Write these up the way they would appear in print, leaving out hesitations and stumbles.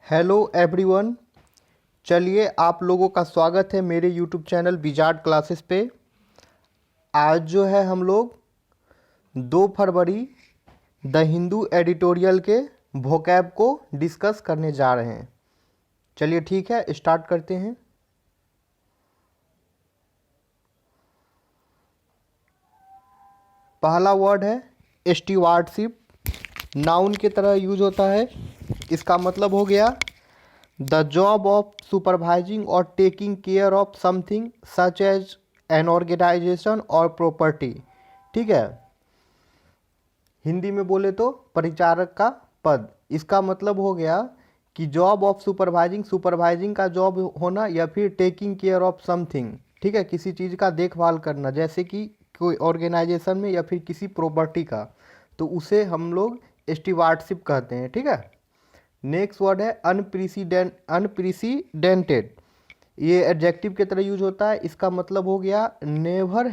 Hello everyone. चलिए आप लोगों का स्वागत है मेरे यूट्यूब चैनल विजार्ड क्लासेस पे। आज जो है हम लोग 2 फरवरी द हिंदू एडिटोरियल के वोकैब को डिस्कस करने जा रहे हैं। चलिए ठीक है, स्टार्ट करते हैं। पहला वर्ड है स्टीवार्डशिप। नाउन की तरह यूज होता है। इसका मतलब हो गया द जॉब ऑफ सुपरवाइजिंग और taking care of something such as an organisation और प्रॉपर्टी। ठीक है, हिंदी में बोले तो परिचारक का पद। इसका मतलब हो गया कि जॉब ऑफ सुपरवाइजिंग, सुपरवाइजिंग का जॉब होना, या फिर टेकिंग केयर ऑफ समथिंग, ठीक है, किसी चीज़ का देखभाल करना, जैसे कि कोई ऑर्गेनाइजेशन में या फिर किसी प्रॉपर्टी का, तो उसे हम लोग स्टीवार्डशिप कहते हैं। ठीक है, नेक्स्ट वर्ड है अनप्रेसिडेंटेड। ये एडजेक्टिव की तरह यूज होता है। इसका मतलब हो गया नेवर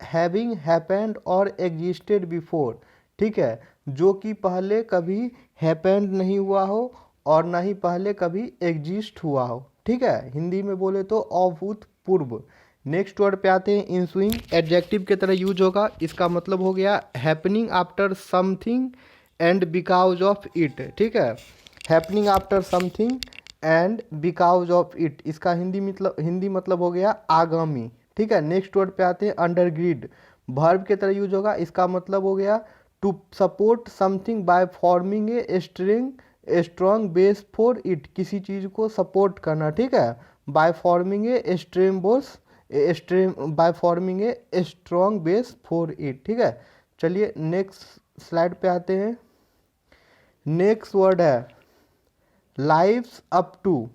हैविंग हैपेंड और एग्जिस्टेड बिफोर। ठीक है, जो कि पहले कभी हैपेंड नहीं हुआ हो और ना ही पहले कभी एग्जिस्ट हुआ हो। ठीक है, हिंदी में बोले तो अभूतपूर्व। नेक्स्ट वर्ड पे आते हैं इंसुइंग। एडजेक्टिव की तरह यूज होगा। इसका मतलब हो गया happening after something and because of it. ठीक है, happening after something and because of it, इसका हिंदी मतलब हो गया आगामी। ठीक है, नेक्स्ट वर्ड पे आते हैं अंडरग्रीड। वर्ब की तरह यूज होगा। इसका मतलब हो गया to support something by forming a strong base for it, किसी चीज़ को सपोर्ट करना। ठीक है, by forming a strong base for it. ठीक है, चलिए नेक्स्ट स्लाइड पे आते हैं। नेक्स्ट वर्ड है लाइव्स अप टू।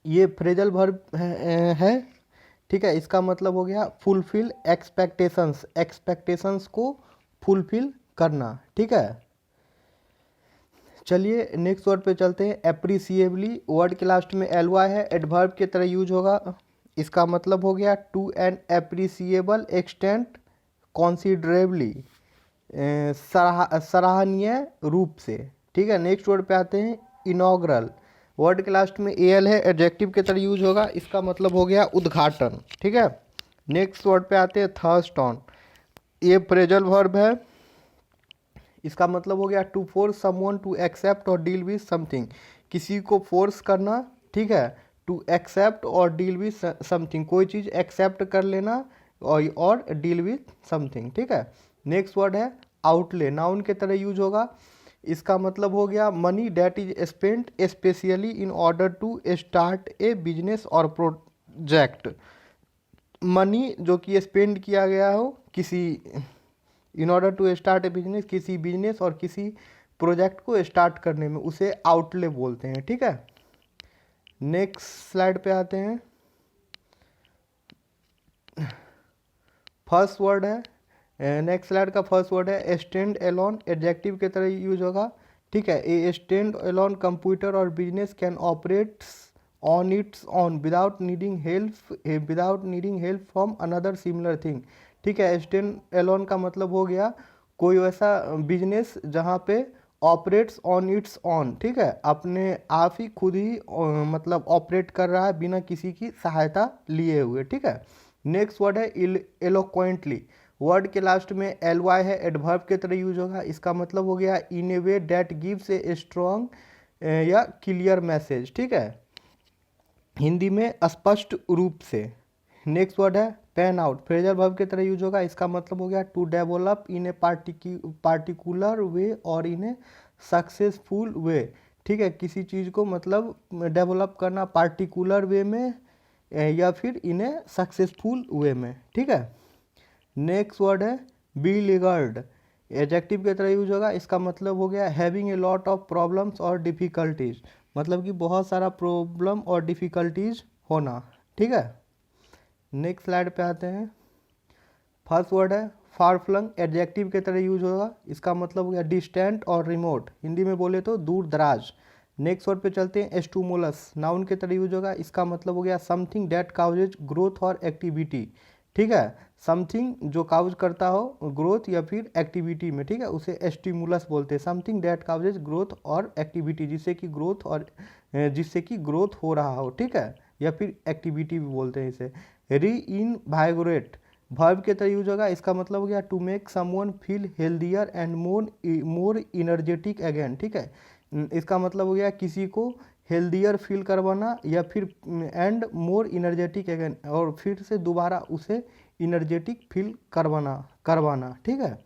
ये फ्रेजल वर्ब है। ठीक है, इसका मतलब हो गया फुलफिल एक्सपेक्टेशंस, एक्सपेक्टेशंस को फुलफिल करना। ठीक है, चलिए नेक्स्ट वर्ड पे चलते हैं एप्रिसिएबली। वर्ड के लास्ट में एल वाई है, एडवर्ब की तरह यूज होगा। इसका मतलब हो गया टू एन एप्रिसिएबल एक्सटेंट, कॉन्सिडरेबली, सराहनीय रूप से। ठीक है, नेक्स्ट वर्ड पे आते हैं इनॉग्रल। वर्ड के लास्ट में एल है, एडजेक्टिव की तरह यूज होगा। इसका मतलब हो गया उद्घाटन। ठीक है, नेक्स्ट वर्ड पे आते हैं थर्स्ट ऑन। ये फ्रेजल वर्ब है। इसका मतलब हो गया to force someone to accept or deal with something, किसी को फोर्स करना। ठीक है, to accept or deal with something, कोई चीज़ एक्सेप्ट कर लेना और डील विद समथिंग। ठीक है, नेक्स्ट वर्ड है आउटले। नाउन के तरह यूज होगा। इसका मतलब हो गया money that is spent especially in order to start a business or project. Money जो कि स्पेंड किया गया हो किसी, in order to start a business, किसी बिजनेस और किसी प्रोजेक्ट को स्टार्ट करने में, उसे आउटले बोलते हैं। ठीक है, नेक्स्ट स्लाइड पे आते हैं। फर्स्ट वर्ड है, नेक्स्ट स्लाइड का फर्स्ट वर्ड है स्टैंड एलोन। एडजेक्टिव की तरह यूज होगा। ठीक है, a stand alone computer or business can operate on its own without needing help from another similar thing. ठीक है, स्टैंड एलोन का मतलब हो गया कोई वैसा बिजनेस जहाँ पे ऑपरेट्स ऑन इट्स ऑन, ठीक है, अपने आप ही खुद ही मतलब ऑपरेट कर रहा है बिना किसी की सहायता लिए हुए। ठीक है, नेक्स्ट वर्ड है एलोक्वेंटली। वर्ड के लास्ट में एल वाई है, एडवर्ब के तरह यूज होगा। इसका मतलब हो गया in a way that gives a strong या क्लियर मैसेज। ठीक है, हिंदी में स्पष्ट रूप से। नेक्स्ट वर्ड है पैन आउट। फ्रेजल वर्ब के तरह यूज होगा। इसका मतलब हो गया to develop in a particular way और इन ए सक्सेसफुल वे। ठीक है, किसी चीज़ को मतलब डेवलप करना पार्टिकुलर वे में या फिर इन ए सक्सेसफुल वे में। ठीक है, नेक्स्ट वर्ड है बिलीगर्ड। एडजेक्टिव की तरह यूज होगा। इसका मतलब हो गया having a lot of problems और डिफ़िकल्टीज, मतलब कि बहुत सारा प्रॉब्लम और डिफ़िकल्टीज होना। ठीक है, नेक्स्ट स्लाइड पे आते हैं। फर्स्ट वर्ड है फार फ्लंग। एडजेक्टिव के तरह यूज होगा। इसका मतलब हो गया डिस्टेंट और रिमोट, हिंदी में बोले तो दूर दराज। नेक्स्ट वर्ड पे चलते हैं स्टूमुलस। नाउन के तरह यूज होगा। इसका मतलब हो गया समथिंग दैट काउजेज ग्रोथ और एक्टिविटी। ठीक है, समथिंग जो काउज करता हो ग्रोथ या फिर एक्टिविटी में, ठीक है, उसे स्टिमुलस बोलते हैं। समथिंग दैट काउजेज ग्रोथ और एक्टिविटी, जिससे कि ग्रोथ और जिससे कि ग्रोथ हो रहा हो, ठीक है, या फिर एक्टिविटी भी बोलते हैं इसे। री इन वाइगोरेट वर्ब के तरह यूज होगा, इसका मतलब हो गया to make someone feel healthier and more energetic again, ठीक है। इसका मतलब हो गया किसी को हेल्दियर फील करवाना या फिर एंड मोर इनर्जेटिक अगेन, और फिर से दोबारा उसे इनर्जेटिक फील करवाना, ठीक है।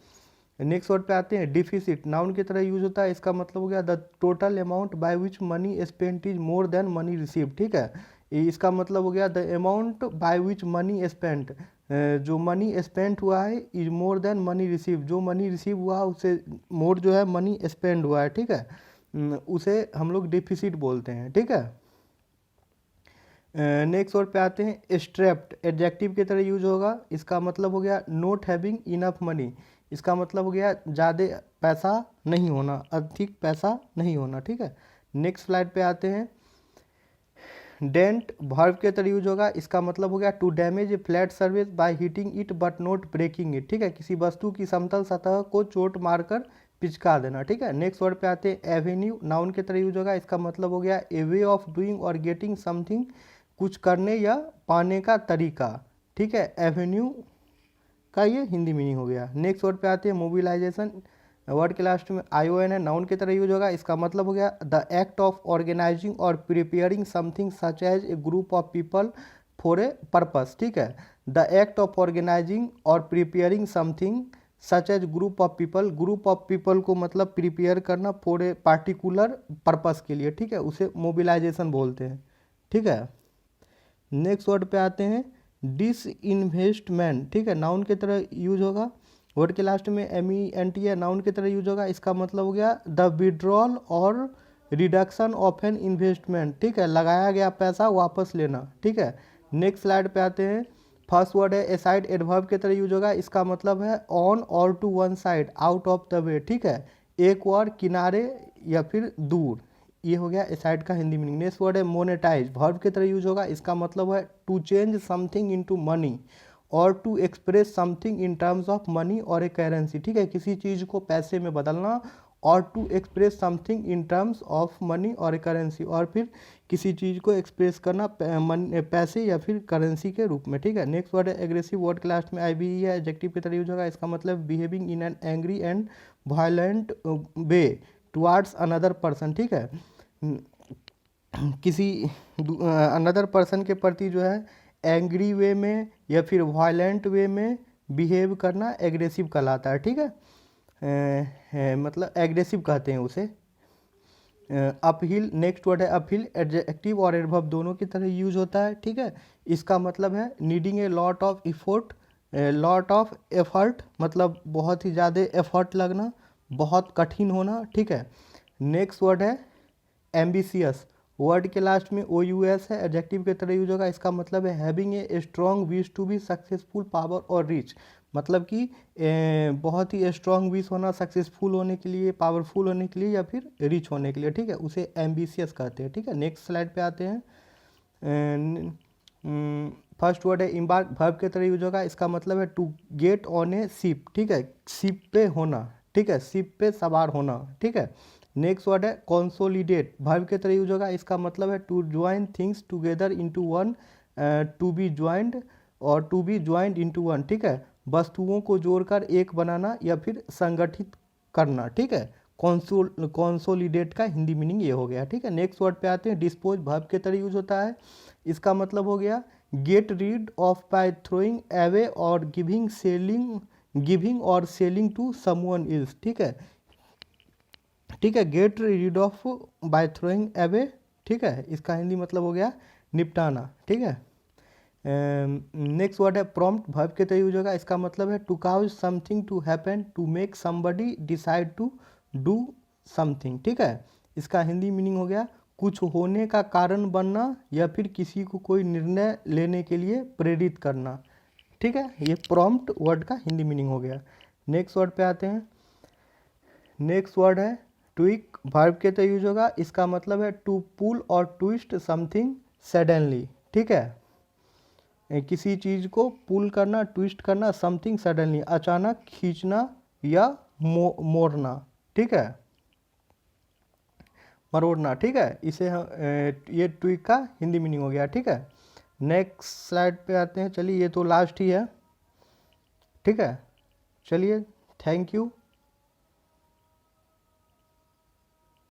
नेक्स्ट वर्ड पे आते हैं, डिफिसिट नाउन की तरह यूज होता है, इसका मतलब हो गया the total amount by which money spent is more than money receive, ठीक है। इसका मतलब हो गया the amount by which money spent, जो मनी स्पेंट हुआ है is more than money receive, जो मनी रिसीव हुआ उससे मोर जो है मनी स्पेंड हुआ है, ठीक है, उसे हम लोग डिफिसिट बोलते हैं, ठीक है। नेक्स्ट वर्ड पे आते हैं, स्ट्रेप्ड एडजेक्टिव की तरह यूज होगा, इसका मतलब हो गया नॉट हैविंग इनफ मनी, इसका मतलब हो गया ज़्यादा पैसा नहीं होना, अधिक पैसा नहीं होना, ठीक है। नेक्स्ट स्लाइड पे आते हैं, डेंट वर्ब के तरह यूज होगा, इसका मतलब हो गया to damage a flat surface by hitting it but not breaking it, ठीक है, किसी वस्तु की समतल सतह को चोट मारकर पिचका देना, ठीक है। नेक्स्ट वर्ड पे आते हैं, एवेन्यू नाउन के तरह यूज होगा, इसका मतलब हो गया ए वे ऑफ डूइंग और गेटिंग समथिंग, कुछ करने या पाने का तरीका, ठीक है, एवेन्यू का ये हिंदी मीनिंग हो गया। नेक्स्ट वर्ड पे आते हैं, मोबिलाइजेशन वर्ड के लास्ट में ION है, नाउन की तरह यूज होगा, इसका मतलब हो गया the act of organising or preparing something such as a group of people for a purpose, ठीक है। The act of organising or preparing something such as group of people को मतलब प्रिपेयर करना फॉर ए पार्टिकुलर पर्पस के लिए, ठीक है, उसे मोबिलाइजेशन बोलते हैं, ठीक है। नेक्स्ट वर्ड पे आते हैं, डिसइन्वेस्टमेंट, ठीक है, नाउन की तरह यूज होगा, वर्ड के लास्ट में MENT है, नाउन की तरह यूज होगा, इसका मतलब हो गया द विड्रॉल और रिडक्शन ऑफ एन इन्वेस्टमेंट, ठीक है, लगाया गया पैसा वापस लेना, ठीक है। नेक्स्ट स्लाइड पे आते हैं, फर्स्ट वर्ड है एसाइड एडवर्ब की तरह यूज होगा, इसका मतलब है on or to one side, out of the way, ठीक है, एक और किनारे या फिर दूर, ये हो गया एसाइड का हिंदी मीनिंग। नेक्स्ट वर्ड है मोनेटाइज वर्ब की तरह यूज होगा, इसका मतलब है to change something into money और to express something in terms of money और ए करेंसी, ठीक है, किसी चीज़ को पैसे में बदलना और to express something in terms of money और ए करेंसी, और फिर किसी चीज़ को एक्सप्रेस करना पैसे या फिर करेंसी के रूप में, ठीक है। नेक्स्ट वर्ड है एग्रेसिव वर्ड के लास्ट में IBE है, एडजेक्टिव की तरह यूज होगा, इसका मतलब behaving in an angry and violent way towards another person, ठीक है, किसी अनदर पर्सन के प्रति जो है एंग्री वे में या फिर वायलेंट वे में बिहेव करना एग्रेसिव कहलाता है, ठीक है, मतलब एग्रेसिव कहते हैं उसे। अपहिल नेक्स्ट वर्ड है अपहिल, एडजेक्टिव और एडवर्ब दोनों की तरह यूज होता है, ठीक है, इसका मतलब है needing a lot of effort, मतलब बहुत ही ज़्यादा एफर्ट लगना, बहुत कठिन होना, ठीक है। नेक्स्ट वर्ड है एम्बिशियस, वर्ड के लास्ट में OUS है, एडजेक्टिव के तरह यूज होगा, इसका मतलब है having a strong wish to be successful power or rich, मतलब कि बहुत ही स्ट्रॉन्ग विश होना सक्सेसफुल होने के लिए, पावरफुल होने के लिए या फिर रिच होने के लिए, ठीक है, उसे एम्बिशियस कहते हैं, ठीक है। नेक्स्ट स्लाइड पे आते हैं, फर्स्ट वर्ड है इम्बार्क वर्ब के तरह यूज होगा, इसका मतलब है to get on a ship, ठीक है, शिप पे होना, ठीक है, शिप पे सवार होना, ठीक है। नेक्स्ट वर्ड है कंसोलिडेट वर्ब के तरह यूज होगा, इसका मतलब है to join things together into one, to be joined और to be joined into one, ठीक है, वस्तुओं को जोड़कर एक बनाना या फिर संगठित करना, ठीक है, कंसोलिडेट का हिंदी मीनिंग ये हो गया, ठीक है। नेक्स्ट वर्ड पे आते हैं डिस्पोज वर्ब के तरह यूज होता है, इसका मतलब हो गया get rid of by throwing away or giving or selling to someone else, ठीक है, ठीक है, get rid of by throwing away, ठीक है, इसका हिंदी मतलब हो गया निपटाना, ठीक है। नेक्स्ट वर्ड है प्रॉम्प्ट वर्ब के तरह यूज होगा, इसका मतलब है to cause something to happen, to make somebody decide to do something, ठीक है, इसका हिंदी मीनिंग हो गया कुछ होने का कारण बनना या फिर किसी को कोई निर्णय लेने के लिए प्रेरित करना, ठीक है, ये प्रॉम्प्ट वर्ड का हिंदी मीनिंग हो गया। नेक्स्ट वर्ड पे आते हैं, नेक्स्ट वर्ड है ट्विक वर्ब के तरह यूज होगा, इसका मतलब है टू पुल और ट्विस्ट समथिंग सडनली, ठीक है, किसी चीज़ को पुल करना, ट्विस्ट करना, समथिंग सडनली, अचानक खींचना या मोड़ना, ठीक है, मरोड़ना, ठीक है। इसे ये ट्विक का हिंदी मीनिंग हो गया, ठीक है। नेक्स्ट स्लाइड पे आते हैं, चलिए, ये तो लास्ट ही है, ठीक है। चलिए, थैंक यू।